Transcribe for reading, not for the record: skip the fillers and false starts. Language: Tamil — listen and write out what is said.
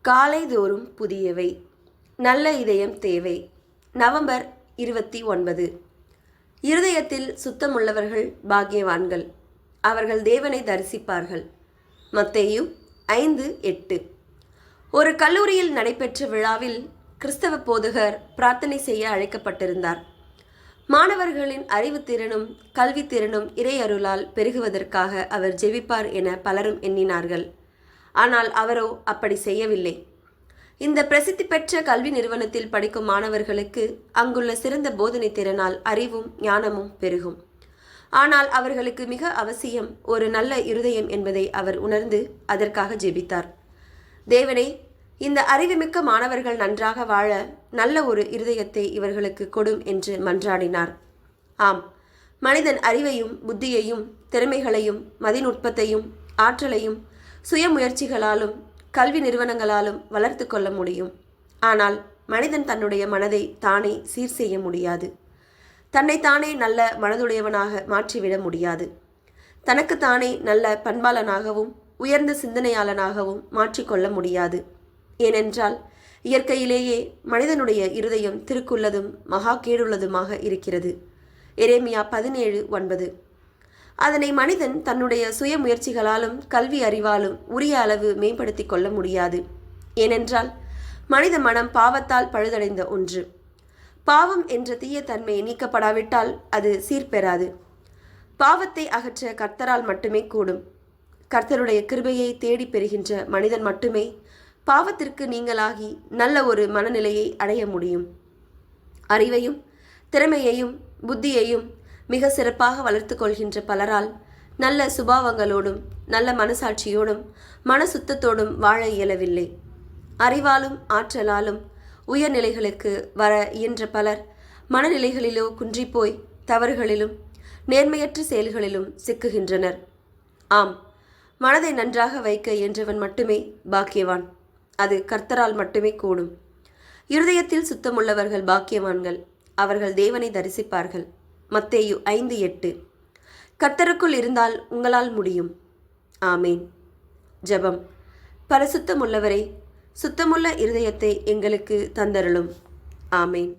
காலைதோறும் புதியவை. நல்ல இதயம் தேவை. நவம்பர் 29. இருதயத்தில் சுத்தமுள்ளவர்கள் பாக்கியவான்கள், அவர்கள் தேவனை தரிசிப்பார்கள். மத்தேயு 5:8. ஒரு கல்லூரியில் நடைபெற்ற விழாவில் கிறிஸ்தவ போதகர் பிரார்த்தனை செய்ய அழைக்கப்பட்டிருந்தார். மாணவர்களின் அறிவுத்திறனும் கல்வித்திறனும் இறையருளால் பெருகுவதற்காக அவர் ஜெபிப்பார் என பலரும் எண்ணினார்கள். ஆனால் அவரோ அப்படி செய்யவில்லை. இந்த பிரசித்தி பெற்ற கல்வி நிறுவனத்தில் படிக்கும் மாணவர்களுக்கு அங்குள்ள சிறந்த போதனை திறனால் அறிவும் ஞானமும் பெருகும். ஆனால் அவர்களுக்கு மிக அவசியம் ஒரு நல்ல இருதயம் என்பதை அவர் உணர்ந்து அதற்காக ஜெபித்தார். தேவனே, இந்த அறிவுமிக்க மாணவர்கள் நன்றாக வாழ நல்ல ஒரு இருதயத்தை இவர்களுக்கு கொடும் என்று மன்றாடினார். ஆம், மனிதன் அறிவையும் புத்தியையும் திறமைகளையும் மதிநுட்பத்தையும் ஆற்றலையும் சுயமுயற்சிகளாலும் கல்வி நிறுவனங்களாலும் வளர்த்து கொள்ள முடியும். ஆனால் மனிதன் தன்னுடைய மனதை தானே சீர் செய்ய முடியாது. தன்னைத்தானே நல்ல மனதுடையவனாக மாற்றிவிட முடியாது. தனக்குத்தானே நல்ல பண்பாளனாகவும் உயர்ந்த சிந்தனையாளனாகவும் மாற்றிக்கொள்ள முடியாது. ஏனென்றால் இயற்கையிலேயே மனிதனுடைய இருதயம் திருக்குள்ளதும் மகா கேடுள்ளதுமாக இருக்கிறது. எரேமியா 17:9. அதனை மனிதன் தன்னுடைய சுய முயற்சிகளாலும் கல்வி அறிவாலும் உரிய அளவு மேம்படுத்தி கொள்ள முடியாது. ஏனென்றால் மனித மனம் பாவத்தால் பழுதடைந்த ஒன்று. பாவம் என்ற தீய தன்மை நீக்கப்படாவிட்டால் அது சீர்பெறாது. பாவத்தை அகற்ற கர்த்தரால் மட்டுமே கூடும். கர்த்தருடைய கிருபையை தேடி பெறுகின்ற மனிதன் மட்டுமே பாவத்திற்கு நீங்களாகி நல்ல ஒரு மனநிலையை அடைய முடியும். அறிவையும் திறமையையும் புத்தியையும் மிக சிறப்பாக வளர்த்து கொள்கின்ற பலரால் நல்ல சுபாவங்களோடும் நல்ல மனசாட்சியோடும் மன சுத்தத்தோடும் வாழ இயலவில்லை. அறிவாலும் ஆற்றலாலும் உயர்நிலைகளுக்கு வர இயன்ற பலர் மனநிலைகளிலோ குன்றிப்போய் தவறுகளிலும் நேர்மையற்ற செயல்களிலும் சிக்குகின்றனர். ஆம், மனதை நன்றாக வைக்க இயன்றவன் மட்டுமே பாக்கியவான். அது கர்த்தரால் மட்டுமே கூடும். இருதயத்தில் சுத்தமுள்ளவர்கள் பாக்கியவான்கள், அவர்கள் தேவனை தரிசிப்பார்கள். மத்தேயு 5:8. கர்த்தருக்குள் இருந்தால் உங்களால் முடியும். ஆமேன். ஜெபம். பரிசுத்தமுள்ளவரே, சுத்தமுள்ள இருதயத்தை எங்களுக்கு தந்தருளும். ஆமேன்.